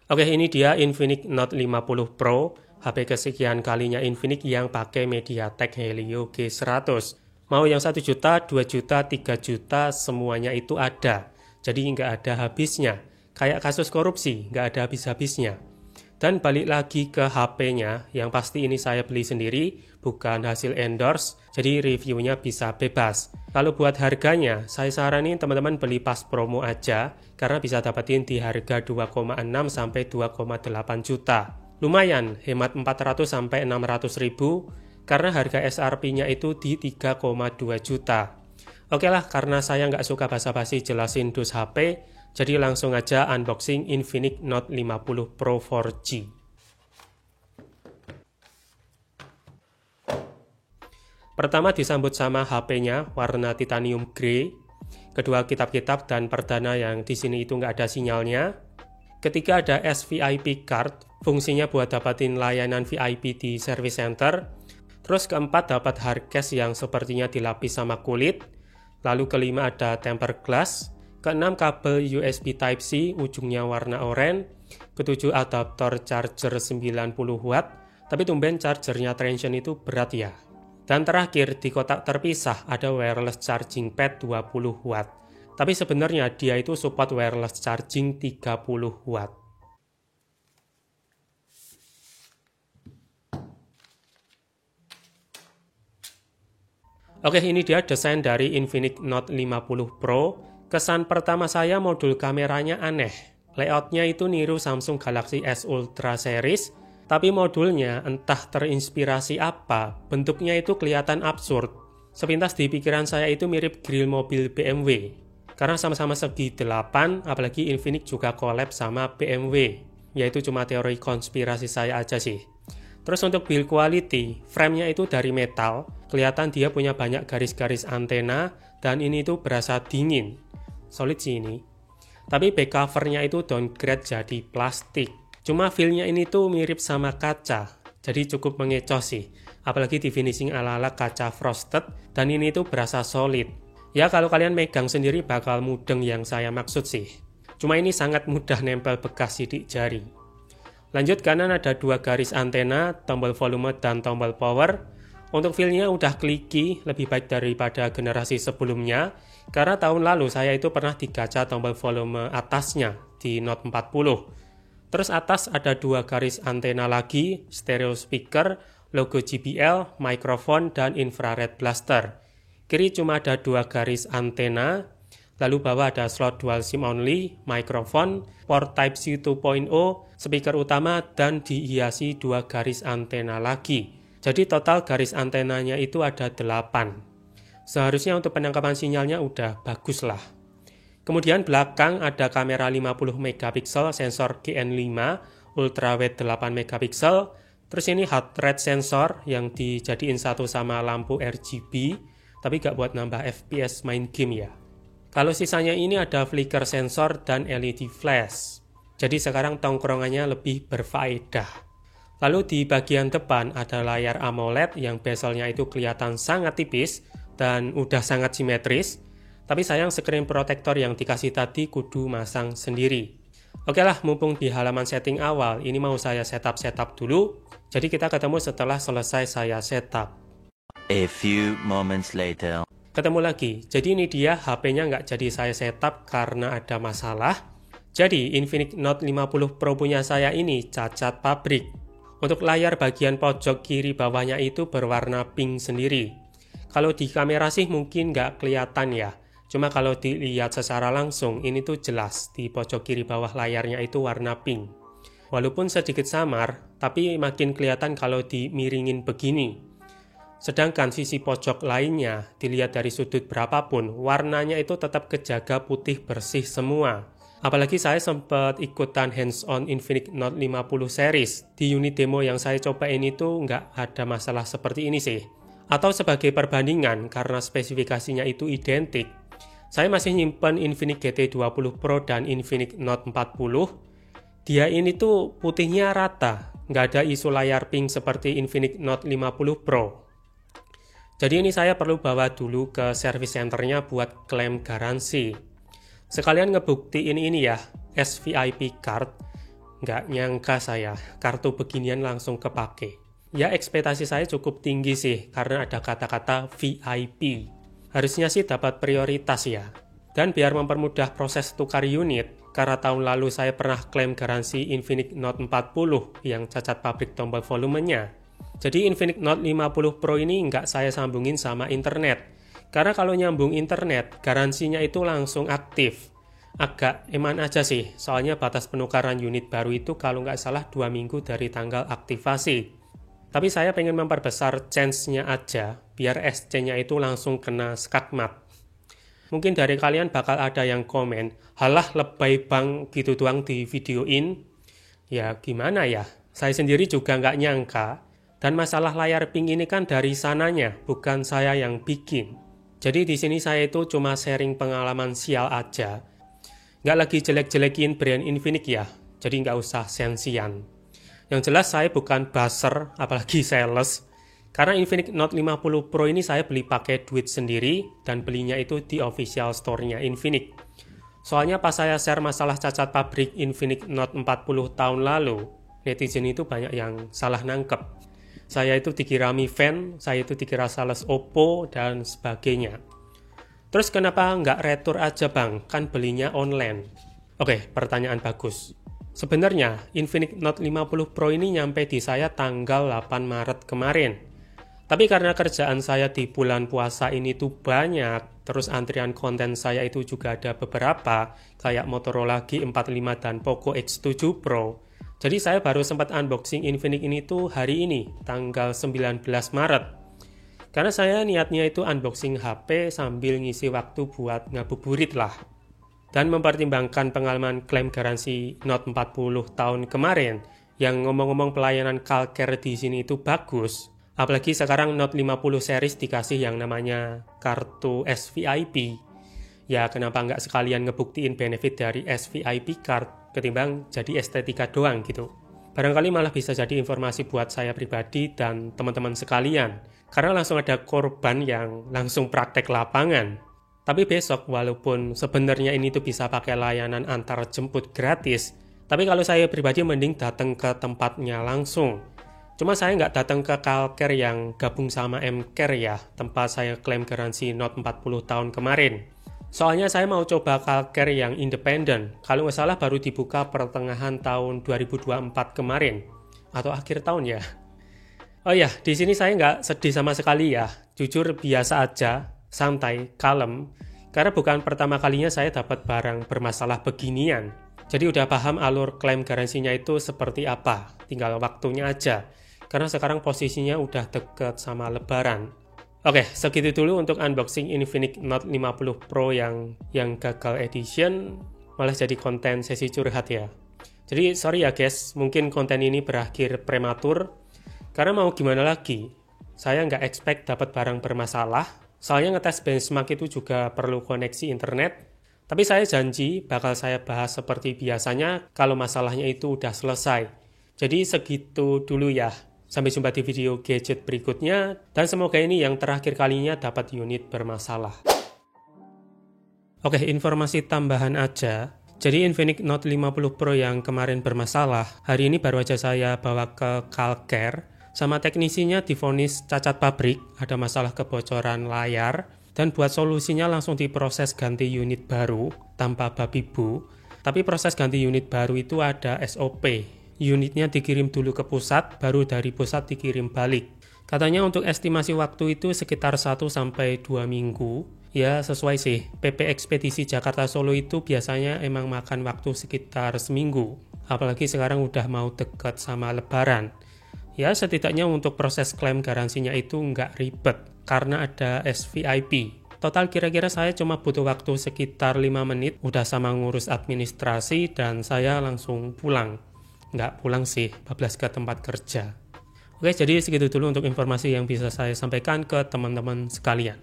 Oke, ini dia Infinix Note 50 Pro, HP kesekian kalinya Infinix yang pakai MediaTek Helio G100. Mau yang 1 juta, 2 juta, 3 juta, semuanya itu ada. Jadi nggak ada habisnya. Kayak kasus korupsi, nggak ada habis-habisnya. Dan balik lagi ke HP-nya, yang pasti ini saya beli sendiri, bukan hasil endorse, jadi reviewnya bisa bebas. Kalau buat harganya, saya saranin teman-teman beli pas promo aja, karena bisa dapetin di harga 2,6 sampai 2,8 juta. Lumayan, hemat 400 sampai 600 ribu, karena harga SRP-nya itu di 3,2 juta. Oke lah, karena saya nggak suka basa-basi jelasin dus HP, jadi langsung aja unboxing Infinix Note 50 Pro 4G. Pertama disambut sama HP-nya warna titanium grey. Kedua kitab-kitab dan perdana yang di sini itu nggak ada sinyalnya. Ketiga ada SVIP card, fungsinya buat dapatin layanan VIP di service center. Terus keempat dapat hardcase yang sepertinya dilapis sama kulit. Lalu kelima ada tempered glass. Keenam kabel USB Type-C ujungnya warna oranye. Ketujuh adaptor charger 90 watt. Tapi tumben chargernya Transsion itu berat ya. Dan terakhir di kotak terpisah ada wireless charging pad 20 watt. Tapi sebenarnya dia itu support wireless charging 30 watt. Oke, ini dia desain dari Infinix Note 50 Pro. Kesan pertama saya modul kameranya aneh. Layoutnya itu niru Samsung Galaxy S Ultra series, tapi modulnya entah terinspirasi apa, bentuknya itu kelihatan absurd. Sepintas di pikiran saya itu mirip grill mobil BMW. Karena sama-sama segi 8, apalagi Infinix juga collab sama BMW. Yaitu cuma teori konspirasi saya aja sih. Terus untuk build quality, frame-nya itu dari metal, kelihatan dia punya banyak garis-garis antena, dan ini itu berasa dingin. Solid sih ini. Tapi back cover-nya itu downgrade jadi plastik. Cuma feel-nya ini tuh mirip sama kaca, jadi cukup mengecoh sih. Apalagi di finishing ala-ala kaca frosted, dan ini tuh berasa solid. Ya kalau kalian megang sendiri bakal mudeng yang saya maksud sih. Cuma ini sangat mudah nempel bekas sidik jari. Lanjut kanan ada dua garis antena, tombol volume dan tombol power. Untuk feel-nya udah kliki, lebih baik daripada generasi sebelumnya. Karena tahun lalu saya itu pernah digaca tombol volume atasnya di Note 40. Terus atas ada dua garis antena lagi, stereo speaker, logo JBL, mikrofon, dan infrared blaster. Kiri cuma ada dua garis antena, lalu bawah ada slot dual SIM only, mikrofon, port Type-C 2.0, speaker utama, dan dihiasi dua garis antena lagi. Jadi total garis antenanya itu ada 8. Seharusnya untuk penangkapan sinyalnya udah bagus lah. Kemudian belakang ada kamera 50 megapiksel, sensor GN5, ultrawide 8 megapiksel. Terus ini heart rate sensor yang dijadiin satu sama lampu RGB, tapi gak buat nambah FPS main game ya. Kalau sisanya ini ada flicker sensor dan LED flash. Jadi sekarang tongkrongannya lebih berfaedah. Lalu di bagian depan ada layar AMOLED yang bezelnya itu kelihatan sangat tipis dan udah sangat simetris. Tapi sayang screen protector yang dikasih tadi kudu masang sendiri. Oke lah, mumpung di halaman setting awal, ini mau saya setup dulu. Jadi kita ketemu setelah selesai saya setup. A few moments later. Ketemu lagi, jadi ini dia HP-nya nggak jadi saya setup karena ada masalah. Jadi Infinix Note 50 Pro punya saya ini cacat pabrik. Untuk layar bagian pojok kiri bawahnya itu berwarna pink sendiri. Kalau di kamera sih mungkin nggak kelihatan ya. Cuma kalau dilihat secara langsung ini tuh jelas di pojok kiri bawah layarnya itu warna pink. Walaupun sedikit samar, tapi makin kelihatan kalau dimiringin begini. Sedangkan sisi pojok lainnya, dilihat dari sudut berapapun, warnanya itu tetap kejaga putih bersih semua. Apalagi saya sempat ikutan hands-on Infinix Note 50 series. Di unit demo yang saya cobain itu nggak ada masalah seperti ini sih. Atau sebagai perbandingan, karena spesifikasinya itu identik, saya masih nyimpen Infinix GT20 Pro dan Infinix Note 40. Dia ini tuh putihnya rata, nggak ada isu layar pink seperti Infinix Note 50 Pro. Jadi ini saya perlu bawa dulu ke service centernya buat klaim garansi. Sekalian ngebuktiin ini ya, SVIP card. Nggak nyangka saya, kartu beginian langsung kepake. Ya ekspektasi saya cukup tinggi sih, karena ada kata-kata VIP. Harusnya sih dapat prioritas ya. Dan biar mempermudah proses tukar unit, karena tahun lalu saya pernah klaim garansi Infinix Note 40 yang cacat pabrik tombol volumenya. Jadi Infinix Note 50 Pro ini nggak saya sambungin sama internet. Karena kalau nyambung internet, garansinya itu langsung aktif. Agak eman aja sih, soalnya batas penukaran unit baru itu kalau nggak salah 2 minggu dari tanggal aktivasi. Tapi saya pengen memperbesar chance-nya aja, biar SC-nya itu langsung kena skakmat. Mungkin dari kalian bakal ada yang komen, halah lebay bang gitu doang di videoin. Ya gimana ya, saya sendiri juga nggak nyangka. Dan masalah layar pink ini kan dari sananya, bukan saya yang bikin. Jadi di sini saya itu cuma sharing pengalaman sial aja. Nggak lagi jelek-jelekin brand Infinix ya, jadi nggak usah sensian. Yang jelas saya bukan buzzer, apalagi sales. Karena Infinix Note 50 Pro ini saya beli pakai duit sendiri, dan belinya itu di official store-nya Infinix. Soalnya pas saya share masalah cacat pabrik Infinix Note 40 tahun lalu, netizen itu banyak yang salah nangkep. Saya itu dikira Mi Fan, saya itu dikira sales Oppo, dan sebagainya. Terus kenapa nggak retur aja bang? Kan belinya online. Oke, pertanyaan bagus. Sebenarnya Infinix Note 50 Pro ini nyampe di saya tanggal 8 Maret kemarin. Tapi karena kerjaan saya di bulan puasa ini tuh banyak, terus antrian konten saya itu juga ada beberapa, kayak Motorola G45 dan Poco X7 Pro. Jadi saya baru sempat unboxing Infinix ini tuh hari ini, tanggal 19 Maret. Karena saya niatnya itu unboxing HP sambil ngisi waktu buat ngabuburit lah. Dan mempertimbangkan pengalaman klaim garansi Note 40 tahun kemarin, yang ngomong-ngomong pelayanan CalCare di sini itu bagus. Apalagi sekarang Note 50 series dikasih yang namanya kartu SVIP. Ya kenapa nggak sekalian ngebuktiin benefit dari SVIP card ketimbang jadi estetika doang gitu. Barangkali malah bisa jadi informasi buat saya pribadi dan teman-teman sekalian. Karena langsung ada korban yang langsung praktek lapangan. Tapi besok walaupun sebenarnya ini tuh bisa pakai layanan antar jemput gratis, tapi kalau saya pribadi mending datang ke tempatnya langsung. Cuma saya nggak datang ke CalCare yang gabung sama M-Care ya, tempat saya klaim garansi Note 40 tahun kemarin. Soalnya saya mau coba CalCare yang independen, kalau nggak salah baru dibuka pertengahan tahun 2024 kemarin, atau akhir tahun ya. Oh ya, di sini saya nggak sedih sama sekali ya. Jujur biasa aja, santai, kalem. Karena bukan pertama kalinya saya dapat barang bermasalah beginian. Jadi udah paham alur klaim garansinya itu seperti apa. Tinggal waktunya aja. Karena sekarang posisinya udah deket sama lebaran. Oke, segitu dulu untuk unboxing Infinix Note 50 Pro yang gagal edition. Malah jadi konten sesi curhat ya. Jadi sorry ya guys, mungkin konten ini berakhir prematur. Karena mau gimana lagi, saya nggak expect dapat barang bermasalah, soalnya ngetes benchmark itu juga perlu koneksi internet, tapi saya janji bakal saya bahas seperti biasanya kalau masalahnya itu udah selesai. Jadi segitu dulu ya, sampai jumpa di video gadget berikutnya, dan semoga ini yang terakhir kalinya dapat unit bermasalah. Oke, informasi tambahan aja. Jadi Infinix Note 50 Pro yang kemarin bermasalah, hari ini baru aja saya bawa ke CalCare, sama teknisinya divonis cacat pabrik, ada masalah kebocoran layar, dan buat solusinya langsung diproses ganti unit baru tanpa babi bu. Tapi proses ganti unit baru itu ada SOP. Unitnya dikirim dulu ke pusat, baru dari pusat dikirim balik. Katanya untuk estimasi waktu itu sekitar 1-2 minggu. Ya sesuai sih, PP Ekspedisi Jakarta Solo itu biasanya emang makan waktu sekitar seminggu. Apalagi sekarang udah mau dekat sama lebaran. Ya setidaknya untuk proses klaim garansinya itu nggak ribet karena ada SVIP. Total kira-kira saya cuma butuh waktu sekitar 5 menit udah sama ngurus administrasi dan saya langsung pulang. Nggak pulang sih, bablas ke tempat kerja. Oke, jadi segitu dulu untuk informasi yang bisa saya sampaikan ke teman-teman sekalian.